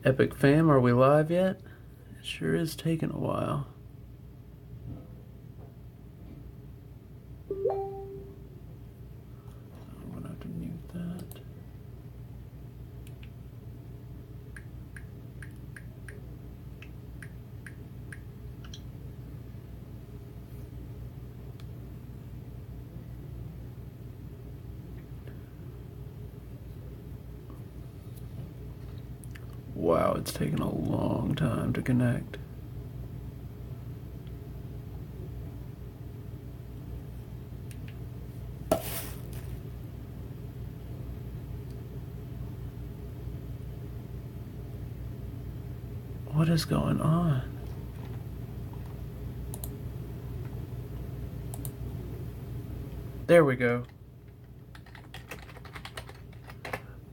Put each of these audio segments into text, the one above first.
Epic fam, are we live yet? It sure is taking a while. I'm gonna have to mute that. Wow, it's taken a long time to connect. What is going on? There we go.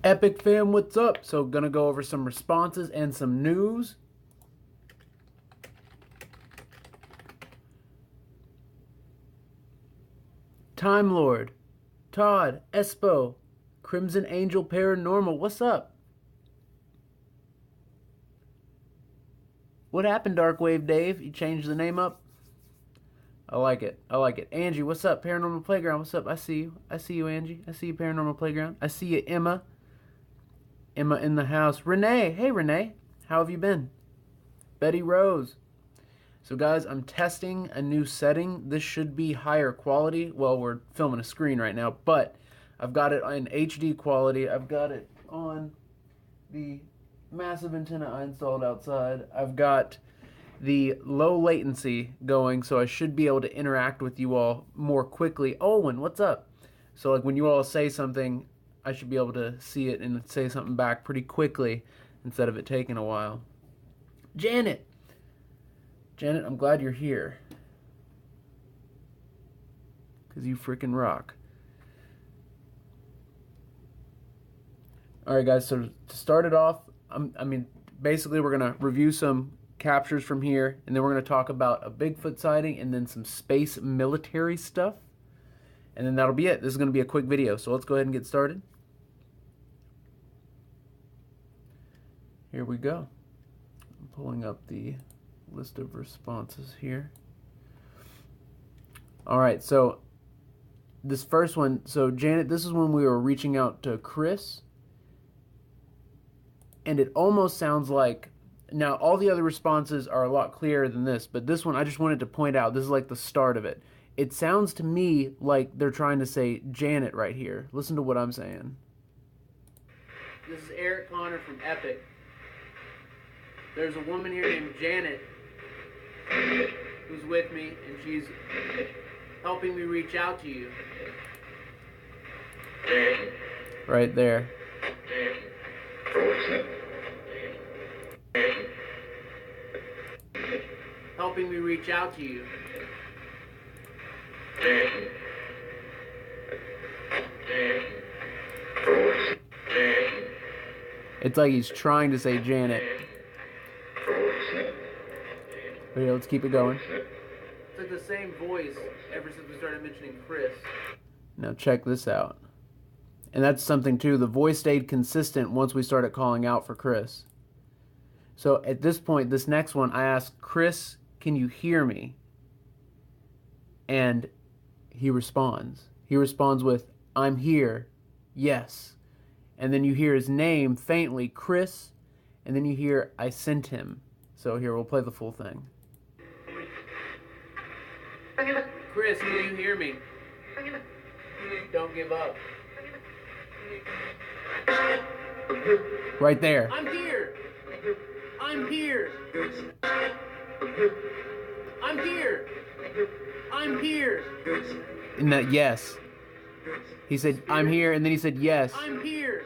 Epic fam, what's up? So gonna go over some responses and some news. Time Lord, Todd, Espo, Crimson Angel Paranormal, what's up? What happened, Darkwave Dave? You changed the name up? I like it. I like it. Angie, what's up? Paranormal Playground, what's up? I see you. I see you, Angie. I see you, Paranormal Playground. I see you, Emma. Emma in the house. Renee. Hey, Renee. How have you been? Betty Rose. So, guys, I'm testing a new setting. This should be higher quality. Well, we're filming a screen right now, but I've got it in HD quality. I've got it on the massive antenna I installed outside. I've got the low latency going, so I should be able to interact with you all more quickly. Owen, what's up? So, like, when you all say something, I should be able to see it and say something back pretty quickly instead of it taking a while. Janet, I'm glad you're here. Because you freaking rock. Alright, guys, so to start it off, basically we're going to review some captures from here, and then we're going to talk about a Bigfoot sighting and then some space military stuff. And then that'll be it. This is going to be a quick video, so let's go ahead and get started. Here we go. I'm pulling up the list of responses here. Alright, so this first one, so Janet, this is when we were reaching out to Chris, and it almost sounds like, now all the other responses are a lot clearer than this, but this one I just wanted to point out, this is like the start of it. It sounds to me like they're trying to say Janet right here. Listen to what I'm saying. This is Eric Connor from Epic. There's a woman here named Janet who's with me, and she's helping me reach out to you. Right there. Helping me reach out to you. It's like he's trying to say Janet. But yeah, let's keep it going. It's like the same voice ever since we started mentioning Chris. Now check this out. And that's something too, the voice stayed consistent once we started calling out for Chris. So at this point, this next one, I asked, Chris, can you hear me? And he responds. He responds with, I'm here, yes. And then you hear his name faintly, Chris, and then you hear, I sent him. So here, we'll play the full thing. Chris, can you hear me? Don't give up. Right there. I'm here. I'm here. I'm here. I'm here. And that yes. He said, I'm here, and then he said yes. I'm here.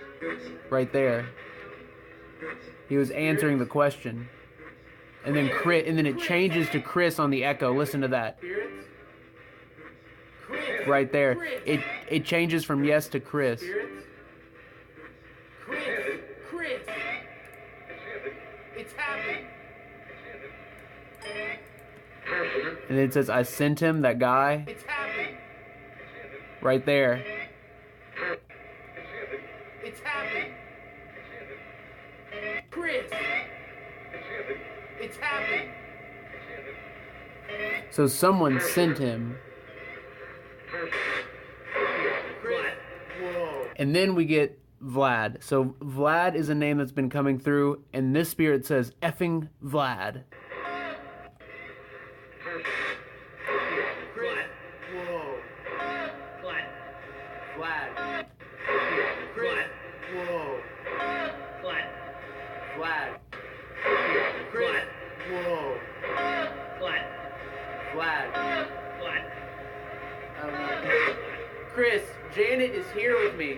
Right there. He was answering the question. And then it changes to Chris on the echo. Listen to that. Right there. It changes from yes to Chris. Chris. It's happening. And then it says, I sent him, that guy. It's happening. Right there. It's happening. Chris. It's happening. So someone sent him. Whoa. And then we get Vlad. So Vlad is a name that's been coming through, and this spirit says effing Vlad. Chris. Whoa. Vlad. Vlad. Chris. Whoa. Vlad. Vlad. Chris. Whoa. Vlad. Vlad. Vlad. Chris, Janet is here with me.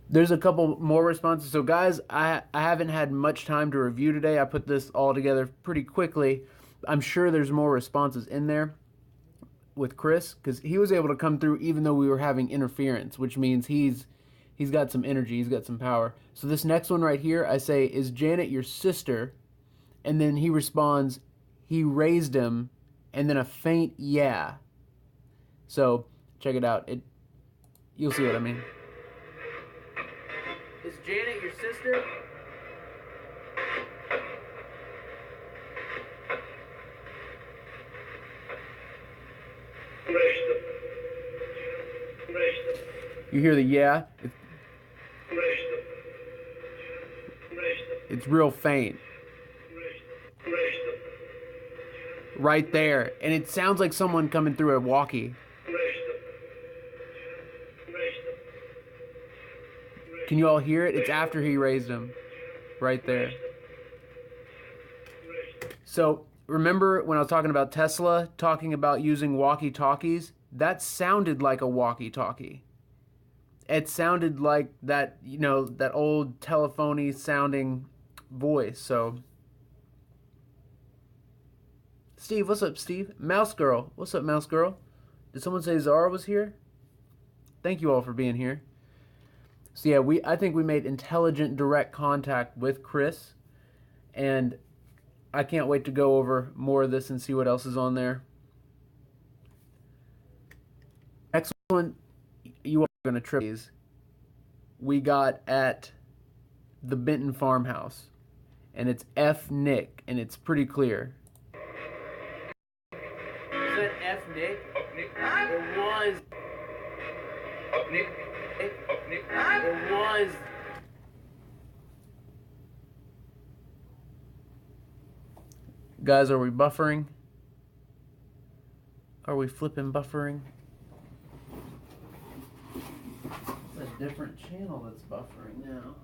There's a couple more responses. So guys, I haven't had much time to review today. I put this all together pretty quickly. I'm sure there's more responses in there with Chris, because he was able to come through even though we were having interference, which means he's got some energy, he's got some power. So this next one right here, I say, is Janet your sister? And then he responds, he raised him, and then a faint yeah. So check it out. You'll see what I mean. Is Janet your sister? You hear the yeah? It's real faint. Right there. And it sounds like someone coming through a walkie. Can you all hear it? It's after he raised him. Right there. So, remember when I was talking about Tesla, talking about using walkie-talkies? That sounded like a walkie-talkie. It sounded like that, you know, that old telephony sounding voice. So, Steve, what's up, Steve? Mouse Girl, what's up, Mouse Girl? Did someone say Zara was here? Thank you all for being here. So yeah, I think we made intelligent, direct contact with Chris, and I can't wait to go over more of this and see what else is on there. Next one, you are going to trip these. We got at the Benton farmhouse, and it's F. Nick, and it's pretty clear. Is that F. Nick? It was. Nick. It was. Guys, are we buffering? Are we flipping buffering? It's a different channel that's buffering now.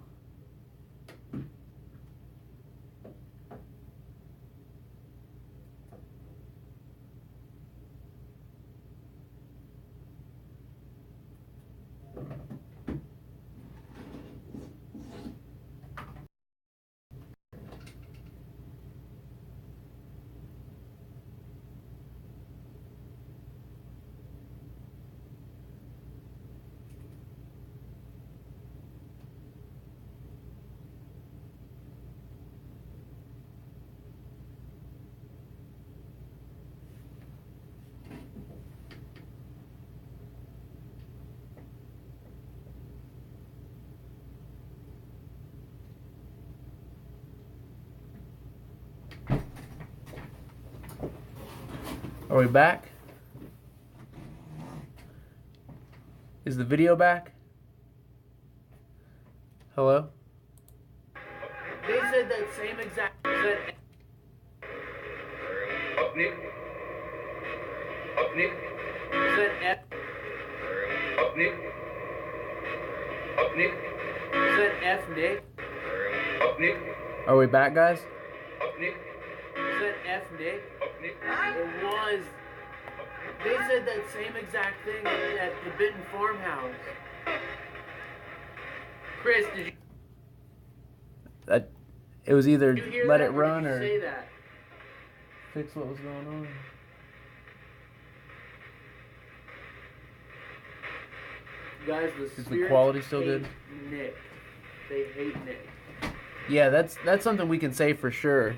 Are we back? Is the video back? Hello? They said that same exact... Is that F? Is that F Nick? Are we back, guys? Is that F Nick? It was. They said that same exact thing at the Benton farmhouse. Chris, did you? It was either let it run or say that? Fix what was going on. Guys, is the quality still good? Nick. They hate Nick. Yeah, that's something we can say for sure.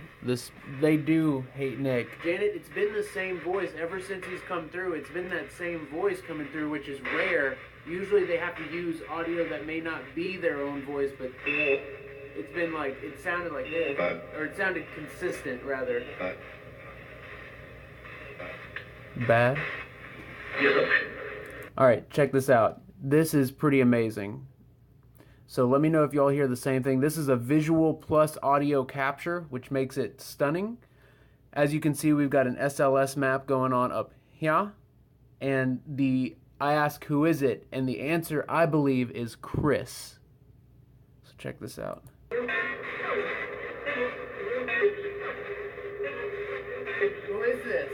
They do hate Nick. Janet, it's been the same voice ever since he's come through. It's been that same voice coming through, which is rare. Usually they have to use audio that may not be their own voice, but it's been like, it sounded like this, or it sounded consistent rather. Bad? Alright, check this out. This is pretty amazing. So let me know if y'all hear the same thing. This is a visual plus audio capture, which makes it stunning. As you can see, we've got an SLS map going on up here. And I ask who is it, and the answer, I believe, is Chris. So check this out. Who is this?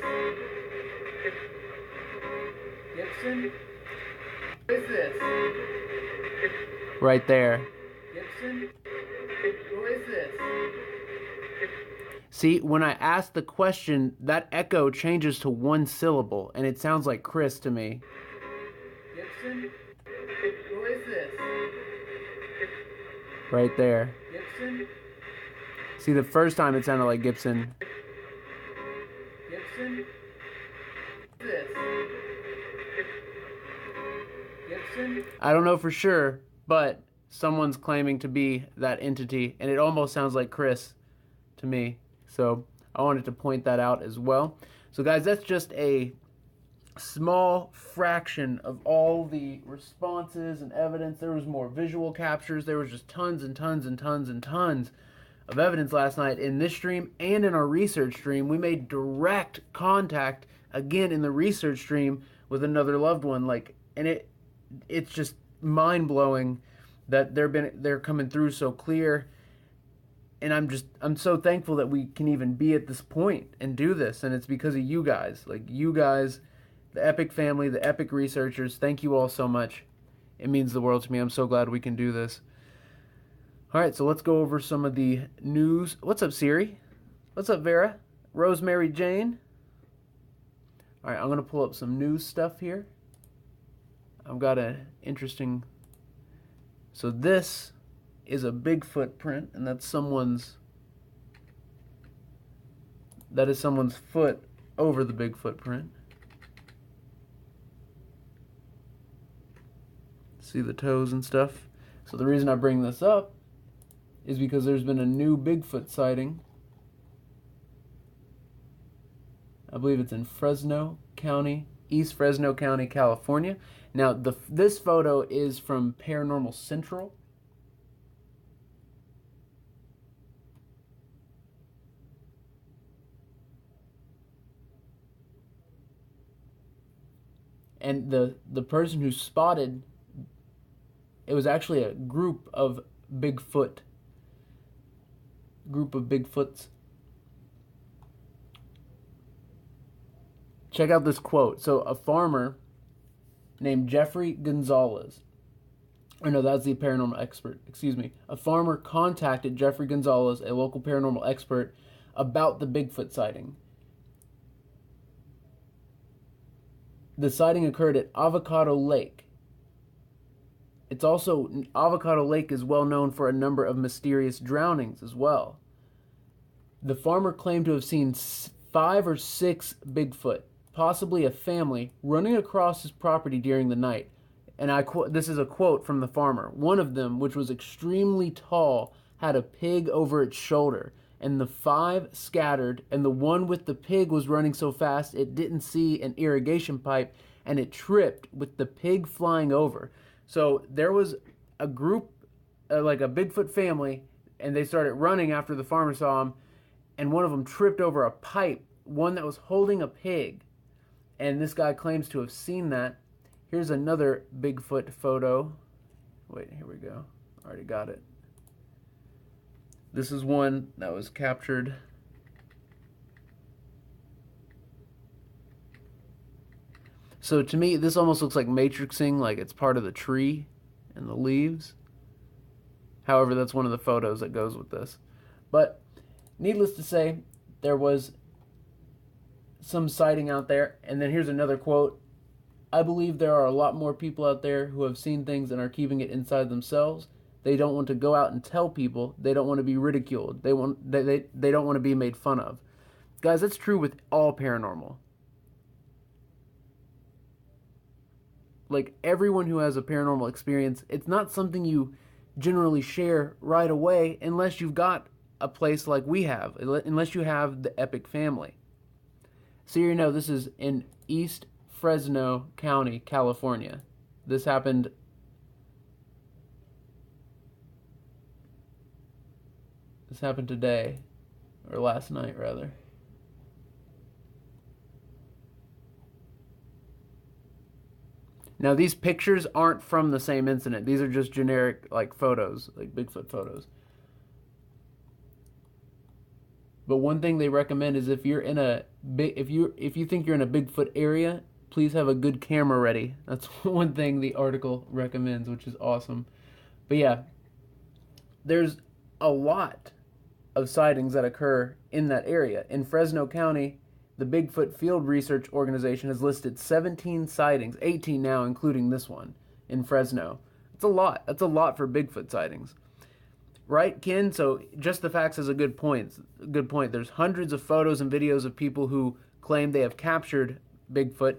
Gibson? Who is this? Right there. Gibson? Who is this? See, when I ask the question, that echo changes to one syllable, and it sounds like Chris to me. Gibson? Who is this? Right there. Gibson? See, the first time it sounded like Gibson. Gibson? Who is this? Gibson? I don't know for sure, but someone's claiming to be that entity, and it almost sounds like Chris to me. So I wanted to point that out as well. So guys, that's just a small fraction of all the responses and evidence. There was more visual captures. There was just tons and tons and tons and tons of evidence last night in this stream and in our research stream. We made direct contact again in the research stream with another loved one. And it's just mind-blowing that they're coming through so clear. And I'm so thankful that we can even be at this point and do this. And it's because of you guys. Like, you guys, the Epic family, the Epic researchers, thank you all so much. It means the world to me. I'm so glad we can do this. All right, so let's go over some of the news. What's up, Siri? What's up, Vera? Rosemary Jane? All right, I'm going to pull up some news stuff here. I've got an interesting... So this is a Bigfoot print, and that's someone's foot over the Bigfoot print. See the toes and stuff. So the reason I bring this up is because there's been a new Bigfoot sighting. I believe it's in Fresno County, East Fresno County, California. Now, this photo is from Paranormal Central. And the person who spotted, it was actually a group of Bigfoots. Check out this quote. So a farmer named Jeffrey Gonzalez, or no, that's the paranormal expert, excuse me. A farmer contacted Jeffrey Gonzalez, a local paranormal expert, about the Bigfoot sighting. The sighting occurred at Avocado Lake. Avocado Lake is well known for a number of mysterious drownings as well. The farmer claimed to have seen 5 or 6 Bigfoot, possibly a family, running across his property during the night. And this is a quote from the farmer. One of them, which was extremely tall, had a pig over its shoulder, and the 5 scattered, and the one with the pig was running so fast it didn't see an irrigation pipe, and it tripped with the pig flying over. So there was a group, like a Bigfoot family, and they started running after the farmer saw them, and one of them tripped over a pipe, one that was holding a pig. And this guy claims to have seen that. Here's another Bigfoot photo. Wait, here we go. Already got it. This is one that was captured. So to me, this almost looks like matrixing, like it's part of the tree and the leaves. However, that's one of the photos that goes with this. But needless to say, there was some sighting out there. And then here's another quote. I believe there are a lot more people out there who have seen things and are keeping it inside themselves. They don't want to go out and tell people. They don't want to be ridiculed. They don't want to be made fun of. Guys, that's true with all paranormal. Like, everyone who has a paranormal experience, it's not something you generally share right away unless you've got a place like we have, unless you have the Epic family. So you know, this is in East Fresno County, California. This happened today, or last night rather. Now these pictures aren't from the same incident. These are just generic like photos, like Bigfoot photos. But one thing they recommend is if you're in a if you think you're in a Bigfoot area, please have a good camera ready. That's one thing the article recommends, which is awesome. But yeah, there's a lot of sightings that occur in that area. In Fresno County, the Bigfoot Field Research Organization has listed 17 sightings, 18 now including this one in Fresno. That's a lot. That's a lot for Bigfoot sightings. Right, Ken? So just the facts is a good point. There's hundreds of photos and videos of people who claim they have captured Bigfoot.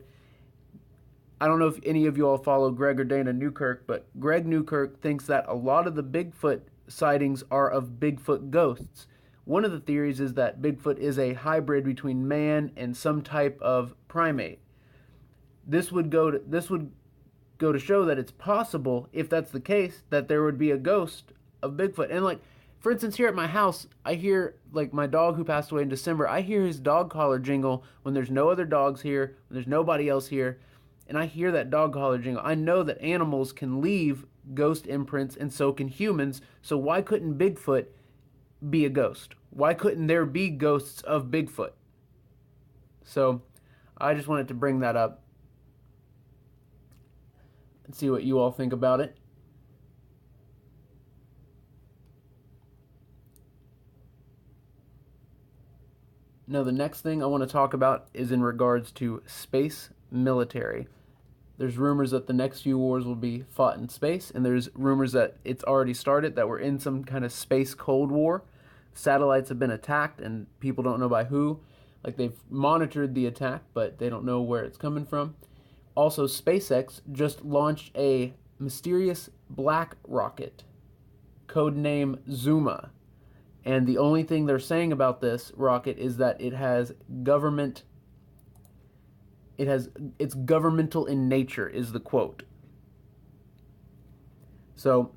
I don't know if any of you all follow Greg or Dana Newkirk, but Greg Newkirk thinks that a lot of the Bigfoot sightings are of Bigfoot ghosts. One of the theories is that Bigfoot is a hybrid between man and some type of primate. This would go to show that it's possible, if that's the case, that there would be a ghost of Bigfoot. And like, for instance, here at my house, I hear, like, my dog who passed away in December, I hear his dog collar jingle when there's no other dogs here, when there's nobody else here, and I hear that dog collar jingle. I know that animals can leave ghost imprints, and so can humans, so why couldn't Bigfoot be a ghost? Why couldn't there be ghosts of Bigfoot? So I just wanted to bring that up and see what you all think about it. Now, the next thing I want to talk about is in regards to space military. There's rumors that the next few wars will be fought in space, and there's rumors that it's already started, that we're in some kind of space Cold War. Satellites have been attacked, and people don't know by who. Like, they've monitored the attack, but they don't know where it's coming from. Also, SpaceX just launched a mysterious black rocket, codename Zuma. And the only thing they're saying about this rocket is that it's governmental in nature, is the quote. So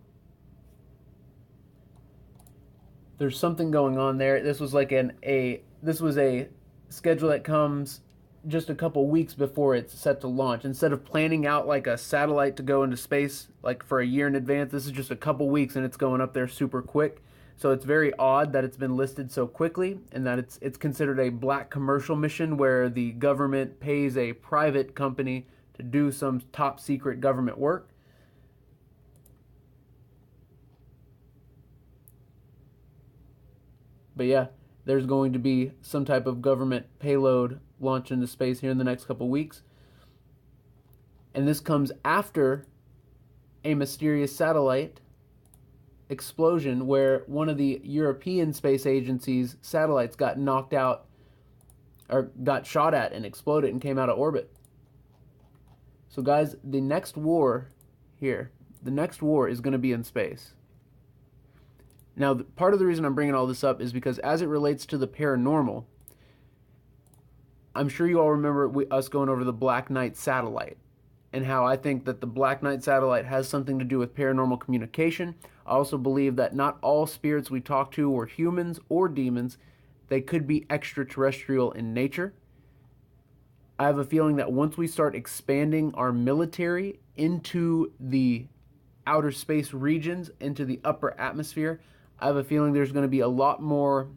there's something going on there. This was like this was a schedule that comes just a couple weeks before it's set to launch. Instead of planning out like a satellite to go into space like for a year in advance, this is just a couple weeks and it's going up there super quick. So it's very odd that it's been listed so quickly, and that it's considered a black commercial mission where the government pays a private company to do some top secret government work. But yeah, there's going to be some type of government payload launched into space here in the next couple weeks. And this comes after a mysterious satellite explosion where one of the European Space Agency's satellites got knocked out, or got shot at and exploded and came out of orbit. So guys, the next war is going to be in space. Now, part of the reason I'm bringing all this up is because as it relates to the paranormal, I'm sure you all remember us going over the Black Knight satellite, and how I think that the Black Knight satellite has something to do with paranormal communication. I also believe that not all spirits we talk to were humans or demons. They could be extraterrestrial in nature. I have a feeling that once we start expanding our military into the outer space regions, into the upper atmosphere, I have a feeling there's going to be a lot more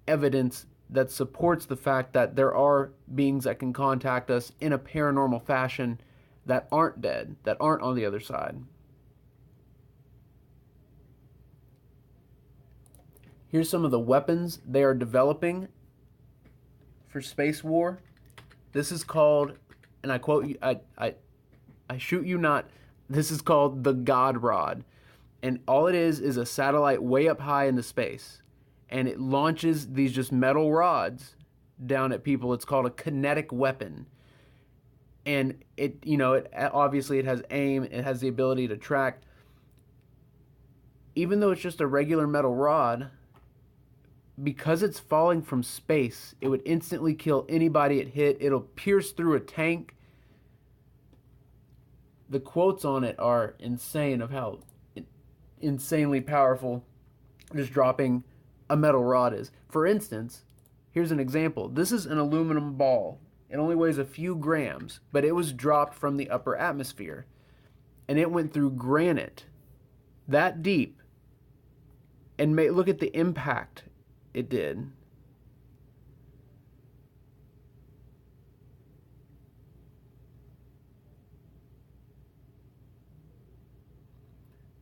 evidence that supports the fact that there are beings that can contact us in a paranormal fashion that aren't dead, that aren't on the other side. Here's some of the weapons they are developing for space war. This is called, and I quote you, I shoot you not, this is called the God Rod. And all it is a satellite way up high into space. And it launches these just metal rods down at people. It's called a kinetic weapon. and it, it obviously it has aim, it has the ability to track. Even though it's just a regular metal rod, because it's falling from space, it would instantly kill anybody it hit. It'll pierce through a tank. The quotes on it are insane of how insanely powerful just dropping a metal rod is. For instance, here's an example. This is an aluminum ball. It only weighs a few grams, but it was dropped from the upper atmosphere. And it went through granite that deep. And look at the impact it did.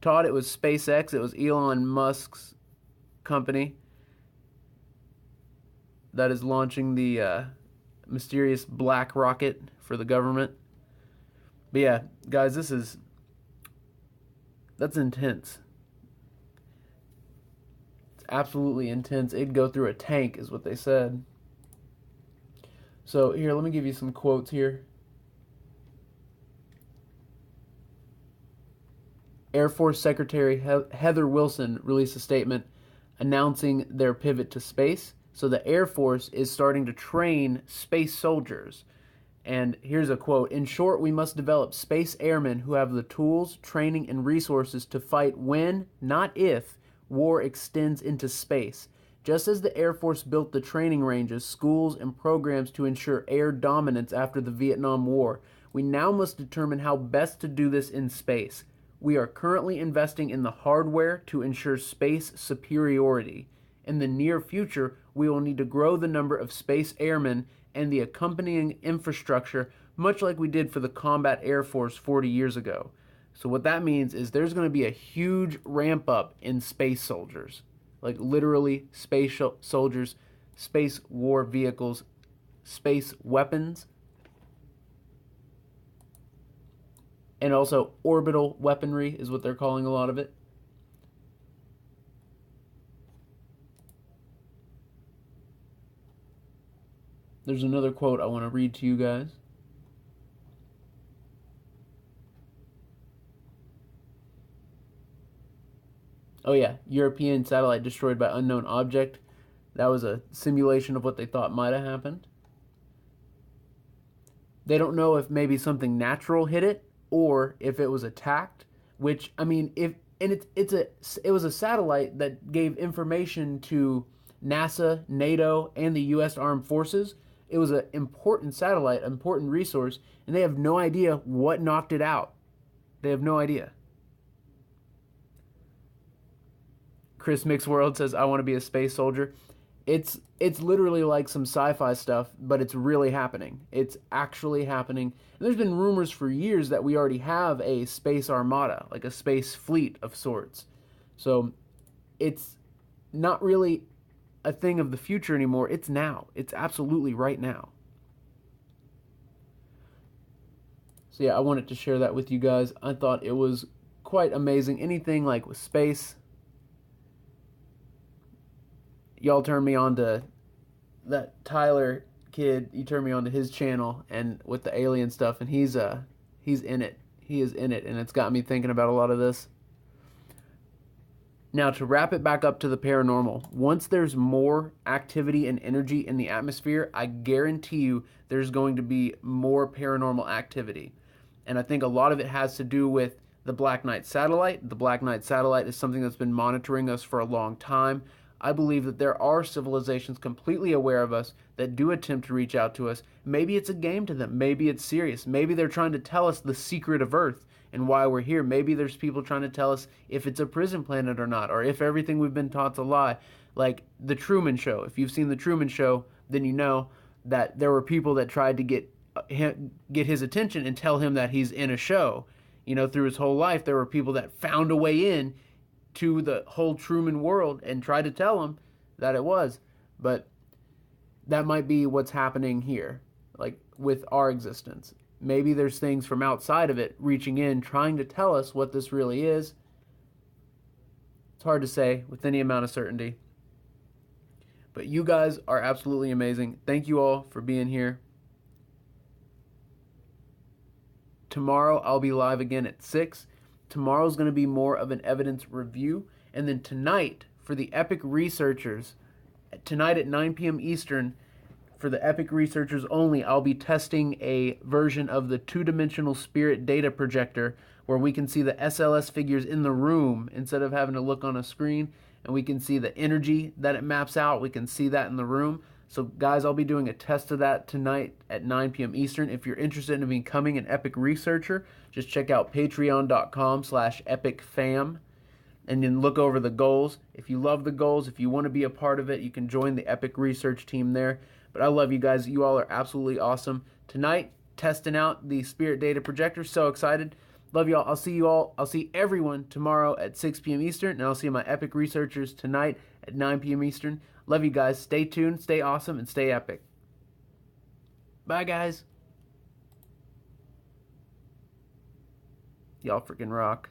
Todd, it was SpaceX. It was Elon Musk's company that is launching the mysterious black rocket for the government. But yeah, guys, that's intense. It's absolutely intense. It'd go through a tank, is what they said. So here, let me give you some quotes here. Air Force Secretary Heather Wilson released a statement announcing their pivot to space. So the Air Force is starting to train space soldiers. And here's a quote. In short, we must develop space airmen who have the tools, training, and resources to fight when, not if, war extends into space. Just as the Air Force built the training ranges, schools, and programs to ensure air dominance after the Vietnam War, we now must determine how best to do this in space. We are currently investing in the hardware to ensure space superiority. In the near future, we will need to grow the number of space airmen and the accompanying infrastructure, much like we did for the Combat Air Force 40 years ago. So what that means is there's going to be a huge ramp up in space soldiers. Like literally space soldiers, space war vehicles, space weapons, and also orbital weaponry is what they're calling a lot of it. There's another quote I want to read to you guys. Oh yeah, European satellite destroyed by unknown object. That was a simulation of what they thought might have happened. They don't know if maybe something natural hit it or if it was attacked, which I mean, if and it was a satellite that gave information to NASA, NATO, and the US Armed Forces. It was an important satellite, important resource, and they have no idea what knocked it out. They have no idea. Chris Mixworld says, I want to be a space soldier. It's literally like some sci-fi stuff, but it's really happening. It's actually happening. And there's been rumors for years that we already have a space armada, like a space fleet of sorts. So it's not really a thing of the future anymore. It's now. It's absolutely right now. So yeah, I wanted to share that with you guys. I thought it was quite amazing. Anything like with space, y'all turned me on to that Tyler kid. You turned me on to his channel and with the alien stuff, and he's in it. He is in it, and it's got me thinking about a lot of this. Now, to wrap it back up to the paranormal, once there's more activity and energy in the atmosphere, I guarantee you there's going to be more paranormal activity. And I think a lot of it has to do with the Black Knight satellite. The Black Knight satellite is something that's been monitoring us for a long time. I believe that there are civilizations completely aware of us that do attempt to reach out to us. Maybe it's a game to them. Maybe it's serious. Maybe they're trying to tell us the secret of Earth and why we're here. Maybe there's people trying to tell us if it's a prison planet or not, or if everything we've been taught's a lie. Like The Truman Show. If you've seen The Truman Show, then you know that there were people that tried to get his attention and tell him that he's in a show. You know, through his whole life, there were people that found a way in to the whole Truman world and tried to tell him that it was. But that might be what's happening here, like with our existence. Maybe there's things from outside of it reaching in, trying to tell us what this really is. It's hard to say with any amount of certainty. But you guys are absolutely amazing. Thank you all for being here. tomorrow I'll be live again at 6. Tomorrow's going to be more of an evidence review. And then tonight, for the Epic Researchers, tonight at 9 p.m. Eastern, for the Epic Researchers only, I'll be testing a version of the two-dimensional spirit data projector where we can see the SLS figures in the room instead of having to look on a screen, and we can see the energy that it maps out. We can see that in the room. So guys, I'll be doing a test of that tonight at 9 p.m. Eastern. If you're interested in becoming an Epic Researcher, just check out patreon.com/epicfam and then look over the goals. If you love the goals, if you want to be a part of it, you can join the Epic Research team there. But I love you guys. You all are absolutely awesome. Tonight, testing out the Spirit Data Projector. So excited. Love you all. I'll see you all. I'll see everyone tomorrow at 6 p.m. Eastern. And I'll see my Epic Researchers tonight at 9 p.m. Eastern. Love you guys. Stay tuned, stay awesome, and stay epic. Bye, guys. Y'all freaking rock.